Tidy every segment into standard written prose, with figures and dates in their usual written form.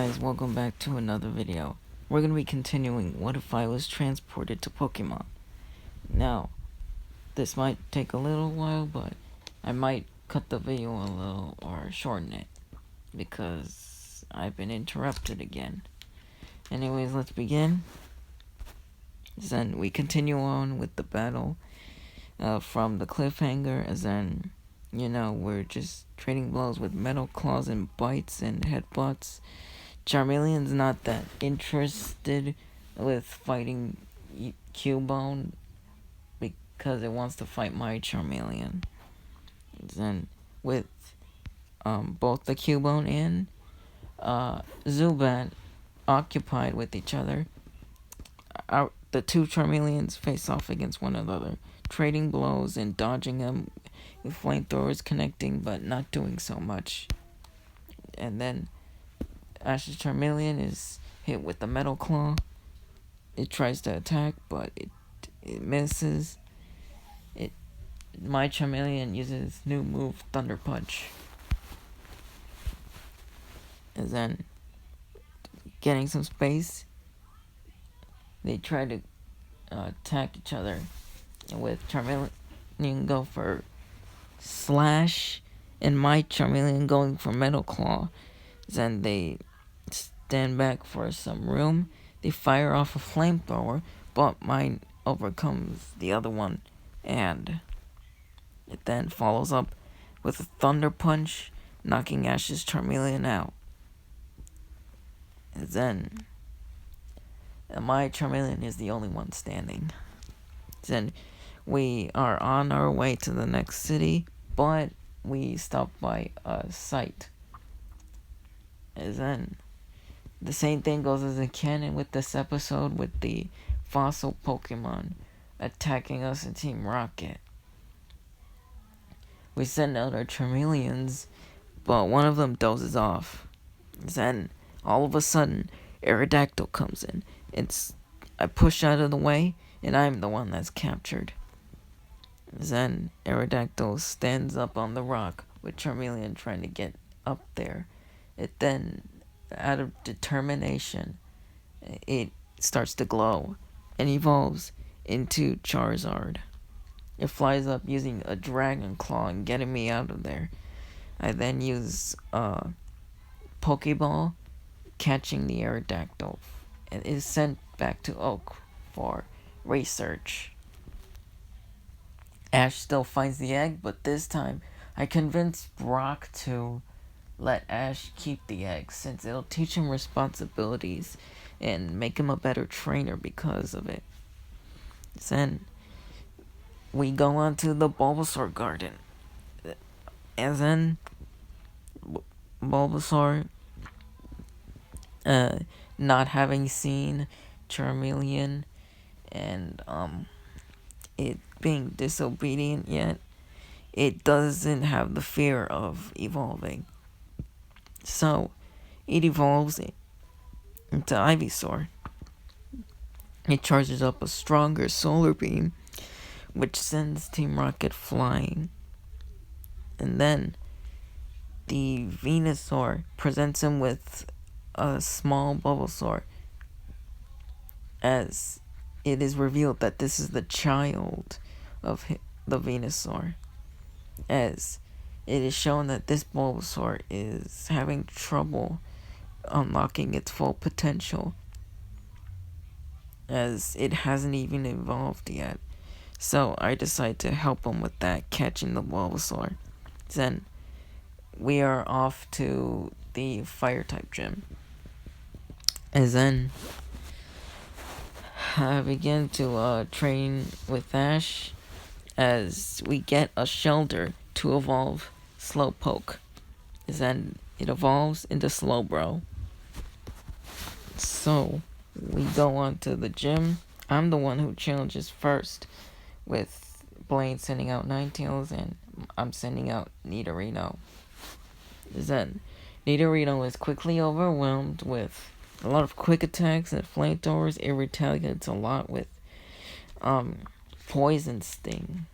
Guys, welcome back to another video. We're going to be continuing What If I Was Transported to Pokemon. Now, this might take a little while, but I might cut the video a little or shorten it because I've been interrupted again. Anyways, let's begin. Then we continue on with the battle from the cliffhanger, as then, we're just trading blows with metal claws and bites and headbutts. Charmeleon's not that interested with fighting Cubone because it wants to fight my Charmeleon. Then with both the Cubone and Zubat occupied with each other, the two Charmeleons face off against one another, trading blows and dodging them with flamethrowers connecting but not doing so much. And then Ash's Charmeleon is hit with the Metal Claw. It tries to attack, but it misses. My Charmeleon uses new move, Thunder Punch. And then, getting some space, they try to attack each other. And with Charmeleon go for Slash, and my Charmeleon going for Metal Claw. Then they stand back for some room. They fire off a flamethrower, but mine overcomes the other one, and it then follows up with a Thunder Punch, knocking Ash's Charmeleon out. And then my Charmeleon is the only one standing. Then we are on our way to the next city, but we stop by a site. And then the same thing goes as in canon with this episode, with the fossil Pokemon attacking us in Team Rocket. We send out our Charmeleons, but one of them dozes off. Then all of a sudden, Aerodactyl comes in. I push out of the way, and I'm the one that's captured. Then Aerodactyl stands up on the rock with Charmeleon trying to get up there. It then, out of determination, it starts to glow and evolves into Charizard. It flies up using a Dragon Claw and getting me out of there. I then use a Pokeball, catching the Aerodactyl, and is sent back to Oak for research. Ash still finds the egg, but this time I convince Brock to let Ash keep the egg, since it'll teach him responsibilities and make him a better trainer because of it. Then we go on to the Bulbasaur garden. And then Bulbasaur, not having seen Charmeleon and it being disobedient yet, it doesn't have the fear of evolving. So, it evolves into Ivysaur. It charges up a stronger Solar Beam, which sends Team Rocket flying. And then, the Venusaur presents him with a small Bulbasaur, as it is revealed that this is the child of the Venusaur, as it is shown that this Bulbasaur is having trouble unlocking its full potential, as it hasn't even evolved yet. So I decide to help him with that, catching the Bulbasaur. Then we are off to the Fire-type gym. And then I begin to train with Ash, as we get a Shelter to evolve Slowpoke. Then it evolves into Slowbro. So we go on to the gym. I'm the one who challenges first, with Blaine sending out Ninetales, and I'm sending out Nidorino. Then Nidorino is quickly overwhelmed with a lot of quick attacks and flamethrowers. It retaliates a lot with Poison Sting.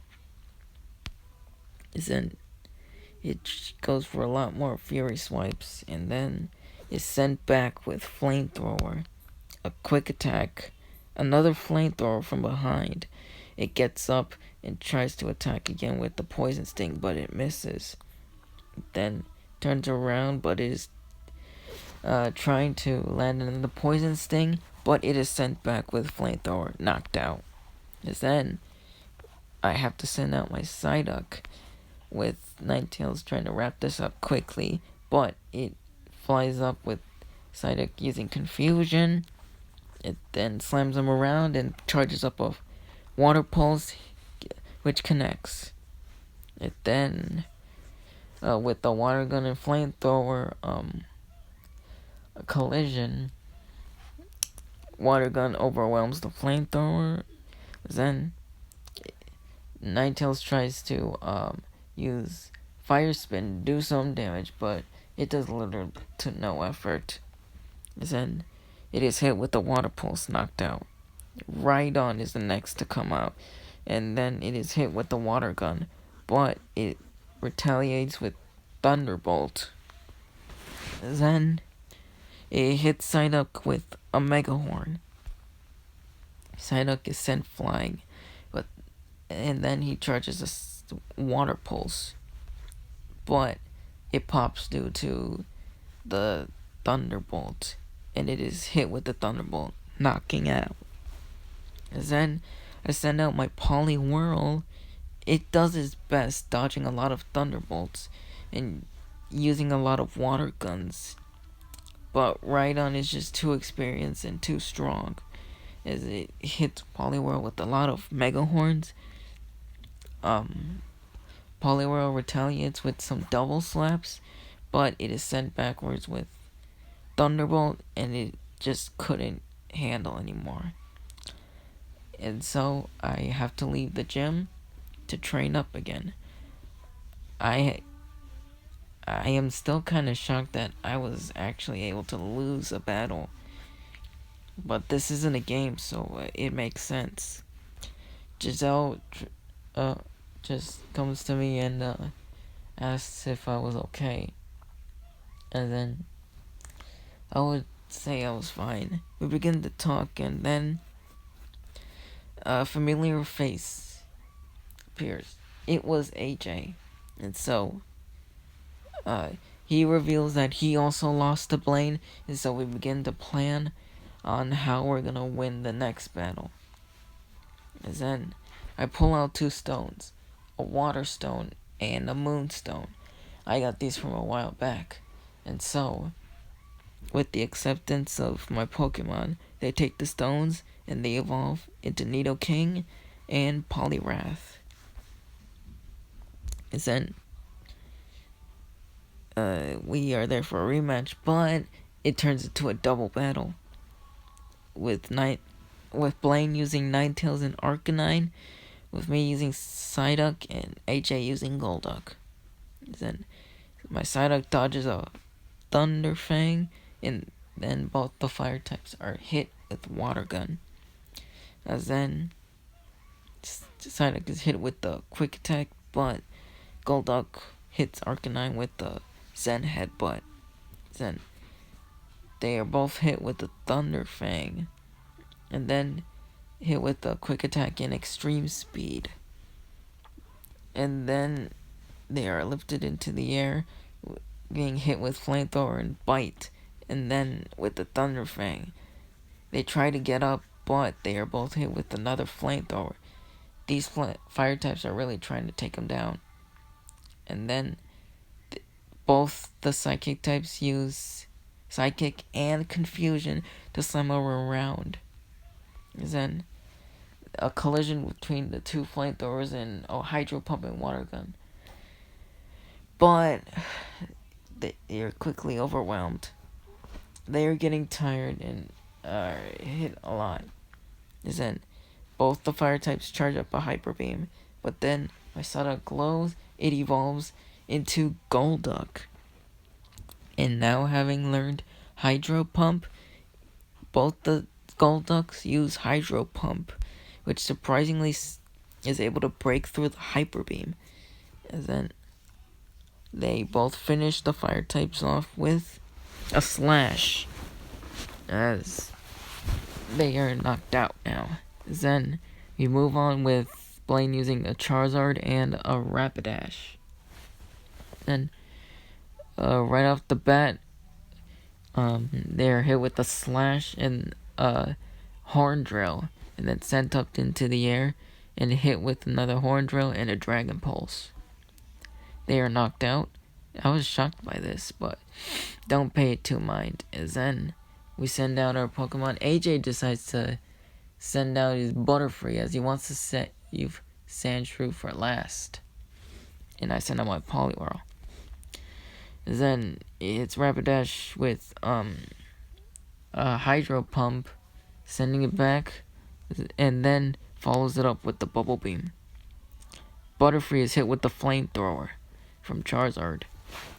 Then it goes for a lot more Fury Swipes, and then is sent back with flamethrower, a quick attack, another flamethrower from behind. It gets up and tries to attack again with the poison sting, but it misses. Then turns around, but is trying to land in the poison sting, but it is sent back with flamethrower, knocked out. Then I have to send out my Psyduck with Ninetales trying to wrap this up quickly, but it flies up with Psyduck using Confusion. It then slams him around and charges up a Water Pulse, which connects. It then, with the Water Gun and Flamethrower, a collision, Water Gun overwhelms the Flamethrower. Then Ninetales tries to use Fire Spin, do some damage, but it does little to no effort. Then it is hit with the Water Pulse, knocked out. Rhydon is the next to come out, and then it is hit with the Water Gun, but it retaliates with Thunderbolt. Then it hits Psyduck with a Mega Horn. Psyduck is sent flying, and then he charges a Water Pulse, but it pops due to the Thunderbolt, and it is hit with the Thunderbolt, knocking out. Then I send out my Poliwhirl. It does its best, dodging a lot of Thunderbolts and using a lot of Water Guns, but Rhydon is just too experienced and too strong, as it hits Poliwhirl with a lot of Mega Horns. Poliwhirl retaliates with some double slaps, but it is sent backwards with Thunderbolt, and it just couldn't handle anymore. And so I have to leave the gym to train up again. I am still kind of shocked that I was actually able to lose a battle. But this isn't a game, so it makes sense. Giselle just comes to me and asks if I was okay. And then I would say I was fine. We begin to talk, and then a familiar face appears. It was AJ. And so he reveals that he also lost to Blaine, and so we begin to plan on how we're gonna win the next battle. And then I pull out 2 stones, a water stone and a moon stone. I got these from a while back. And so, with the acceptance of my Pokemon, they take the stones and they evolve into Nidoking and Poliwrath. And then we are there for a rematch, but it turns into a double battle with Blaine using Ninetales and Arcanine, with me using Psyduck and AJ using Golduck. Then my Psyduck dodges a Thunder Fang, and then both the fire types are hit with Water Gun. As then Psyduck is hit with the Quick Attack, but Golduck hits Arcanine with the Zen Headbutt. Then they are both hit with the Thunder Fang, and then hit with the Quick Attack and Extreme Speed. And then they are lifted into the air, being hit with Flamethrower and Bite, and then with the Thunder Fang. They try to get up, but they are both hit with another Flamethrower. These fire types are really trying to take them down. And then both the Psychic types use Psychic and Confusion to slam them around. And then a collision between the 2 Flamethrowers and a Hydro Pump and Water Gun. But they are quickly overwhelmed. They are getting tired and are hit a lot. And then both the fire types charge up a Hyper Beam, but then my Psyduck glows, it evolves into Golduck. And now, having learned Hydro Pump, both the Golducks use Hydro Pump, which surprisingly is able to break through the Hyper Beam. And then they both finish the fire types off with a slash, as they are knocked out now. Then we move on with Blaine using a Charizard and a Rapidash. Then right off the bat, they're hit with a slash and a horn drill, and then sent up into the air and hit with another horn drill and a Dragon Pulse. They are knocked out. I was shocked by this, but don't pay it too mind. As then we send out our Pokemon. AJ decides to send out his Butterfree as he wants to set you Sandshrew for last. And I send out my Poliwhirl. Then it's Rapidash with a Hydro Pump, sending it back, and then follows it up with the Bubble Beam. Butterfree is hit with the Flamethrower from Charizard.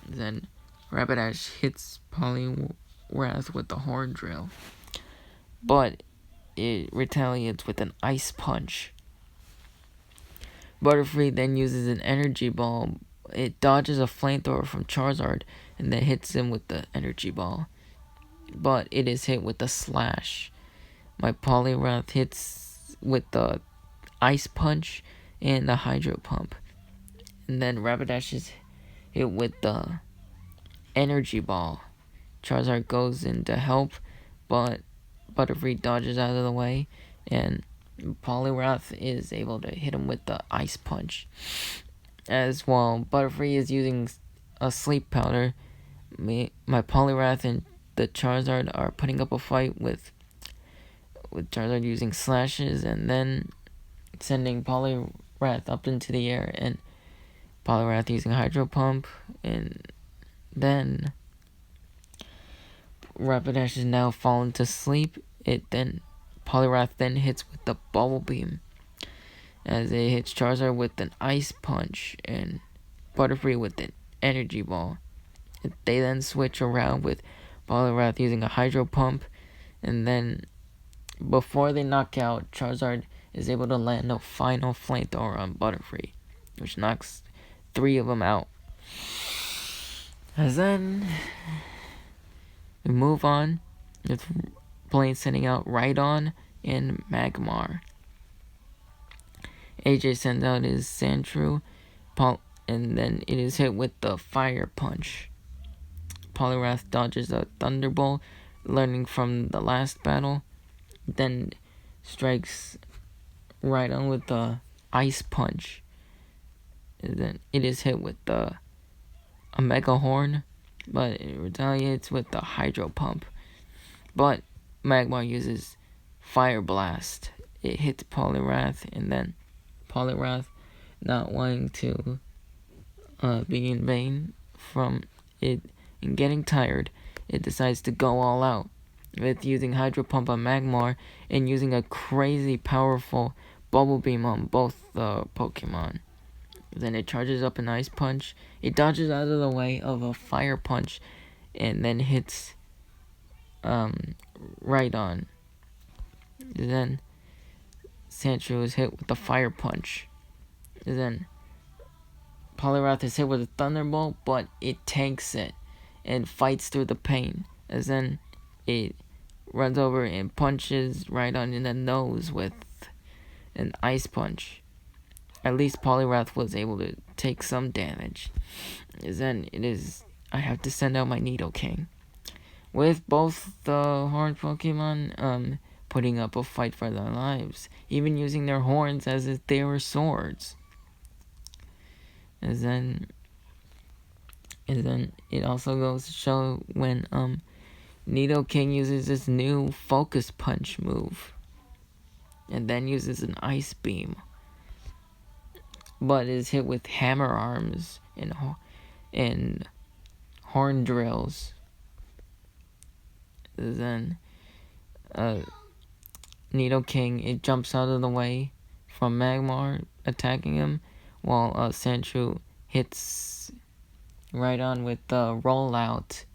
Then Rapidash hits Poliwrath with the Horn Drill, but it retaliates with an Ice Punch. Butterfree then uses an Energy Ball. It dodges a Flamethrower from Charizard and then hits him with the Energy Ball, but it is hit with a Slash. My Poliwrath hits with the Ice Punch and the Hydro Pump, and then Rapidash is hit with the Energy Ball. Charizard goes in to help, but Butterfree dodges out of the way, and Poliwrath is able to hit him with the Ice Punch. As well, Butterfree is using a Sleep Powder. My Poliwrath and the Charizard are putting up a fight with Charizard using slashes, and then sending Poliwrath up into the air, and Poliwrath using Hydro Pump, and then Rapidash is now fallen to sleep. Poliwrath then hits with the Bubble Beam, as it hits Charizard with an Ice Punch and Butterfree with an Energy Ball. They then switch around with Poliwrath using a Hydro Pump, and then before they knock out, Charizard is able to land a final Flamethrower on Butterfree, which knocks 3 of them out. As then we move on with Blaine sending out Rhydon and Magmar. AJ sends out his Sandshrew, and then it is hit with the Fire Punch. Poliwrath dodges a Thunderbolt, learning from the last battle, then strikes Rhydon with the Ice Punch. And then it is hit with a Mega Horn, but it retaliates with the Hydro Pump. But Magmar uses Fire Blast. It hits Poliwrath, and then Poliwrath, not wanting to be in vain from it and getting tired, it decides to go all out with using Hydro Pump on Magmar and using a crazy powerful Bubble Beam on both the Pokemon. Then it charges up an Ice Punch. It dodges out of the way of a Fire Punch and then hits Rhydon. Then Sandshrew is hit with the Fire Punch. Then Poliwrath is hit with a Thunderbolt, but it tanks it and fights through the pain. As then it runs over and punches Rhydon in the nose with an Ice Punch. At least Poliwrath was able to take some damage. As then I have to send out my Nidoking, with both the horned Pokemon putting up a fight for their lives, even using their horns as if they were swords. And then it also goes to show when Nidoking uses this new Focus Punch move, and then uses an Ice Beam, but is hit with Hammer Arms and Horn Drills. Then Nidoking, it jumps out of the way from Magmar attacking him, while Sandshrew hits Rhydon with the rollout,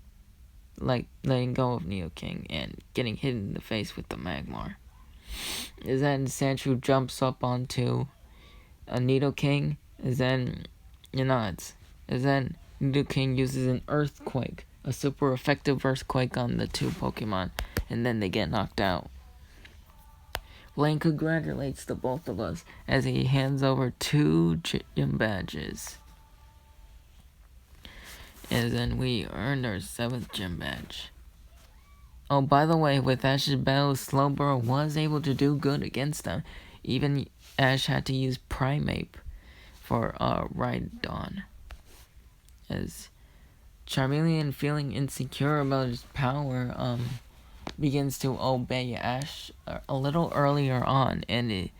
like letting go of Nidoking and getting hit in the face with the Magmar. Then Sandshrew jumps up onto a Nidoking, then Nidoking uses an Earthquake a super effective earthquake on the two Pokemon, and then they get knocked out. Blaine congratulates the both of us as he hands over 2 gym badges. And then we earned our 7th gym badge. Oh, by the way, with Ash's battle, Slowbro was able to do good against them. Even Ash had to use Primeape for Rhydon. As Charmeleon, feeling insecure about his power, begins to obey Ash a little earlier on, and it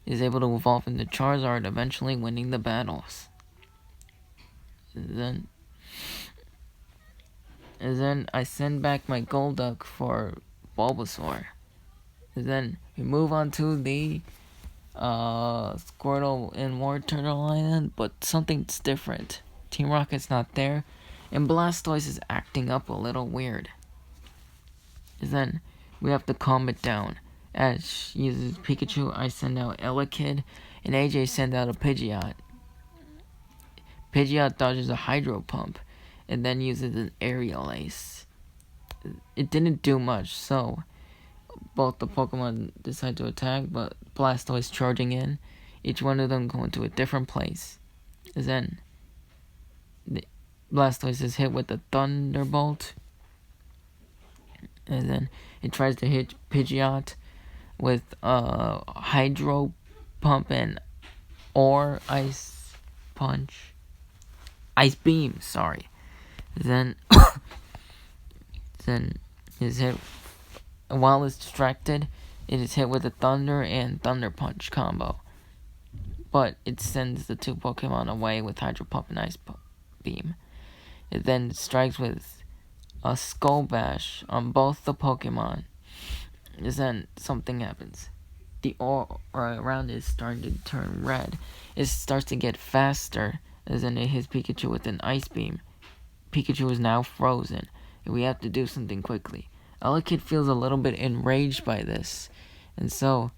is able to evolve into Charizard, eventually winning the battles. And then I send back my Golduck for Bulbasaur. And then we move on to the Squirtle in War Turtle Island, but something's different. Team Rocket's not there, and Blastoise is acting up a little weird. And then we have to calm it down. Ash uses Pikachu, I send out Elekid, and AJ sends out a Pidgeot. Pidgeot dodges a Hydro Pump, and then uses an Aerial Ace. It didn't do much, so both the Pokemon decide to attack, but Blastoise charging in. Each one of them going to a different place. And then Blastoise is hit with a Thunderbolt. And then it tries to hit Pidgeot with a Hydro Pump or Ice Punch. Ice Beam, sorry. Then is hit while it's distracted. It is hit with a Thunder and Thunder Punch combo, but it sends the two Pokemon away with Hydro Pump and Ice Beam. It then strikes with a Skull Bash on both the Pokemon. And then something happens. The aura around it is starting to turn red. It starts to get faster, as then it hits Pikachu with an Ice Beam. Pikachu is now frozen, and we have to do something quickly. Elekid feels a little bit enraged by this, and so,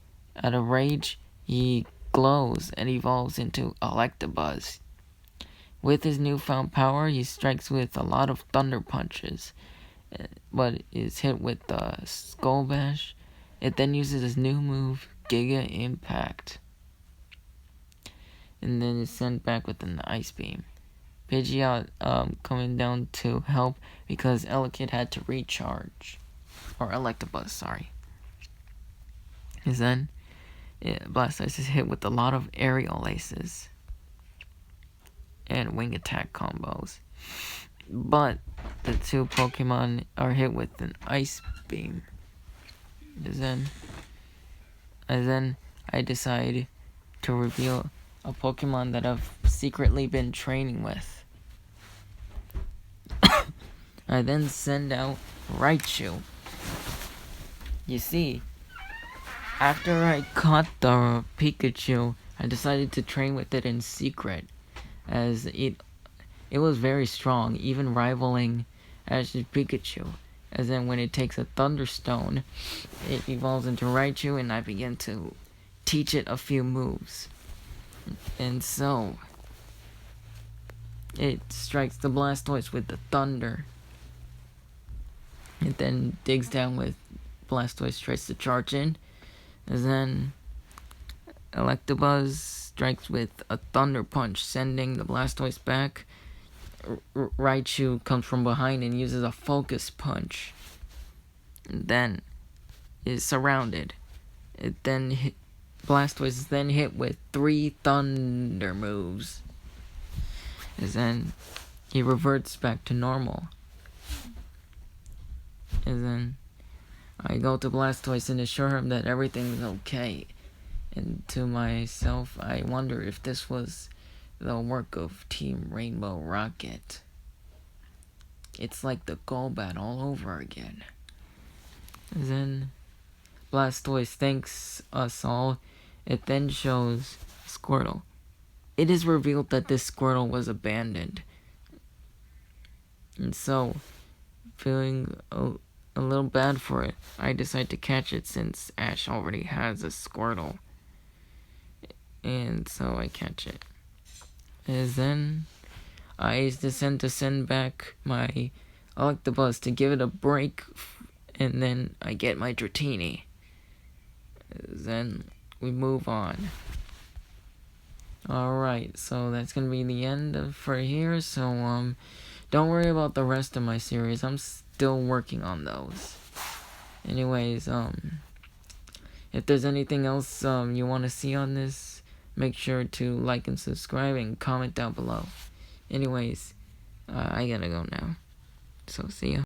out of rage, he glows and evolves into Electabuzz. With his newfound power, he strikes with a lot of Thunder Punches, but is hit with the Skull Bash. It then uses his new move, Giga Impact, and then is sent back with an Ice Beam. Pidgeot coming down to help because Elekid had to recharge. Or Electabuzz, sorry. And then Blastoise is hit with a lot of Aerial Aces and Wing Attack combos. But the two Pokemon are hit with an Ice Beam. And then I decide to reveal a Pokemon that I've secretly been training with. I then send out Raichu. You see, after I caught the Pikachu, I decided to train with it in secret, as it was very strong, even rivaling Ash's Pikachu. As then when it takes a Thunderstone, it evolves into Raichu, and I begin to teach it a few moves. And so, it strikes the Blastoise with the Thunder. It then digs down with Blastoise, tries to charge in. And then Electabuzz strikes with a Thunder Punch, sending the Blastoise back. Raichu comes from behind and uses a Focus Punch. And then is surrounded. Blastoise is then hit with 3 Thunder moves. And then he reverts back to normal. And then I go to Blastoise and assure him that everything's okay. And to myself, I wonder if this was the work of Team Rainbow Rocket. It's like the Golbat all over again. And then Blastoise thanks us all. It then shows Squirtle. It is revealed that this Squirtle was abandoned. And so, feeling a little bad for it, I decide to catch it since Ash already has a Squirtle. And so I catch it. And then I decide to send back my I like the bus to give it a break, and then I get my Dratini. Then we move on. Alright, so that's gonna be the end for here, so don't worry about the rest of my series. I'm still working on those. Anyways, if there's anything else you want to see on this, make sure to like and subscribe and comment down below. Anyways, I gotta go now. So, see ya.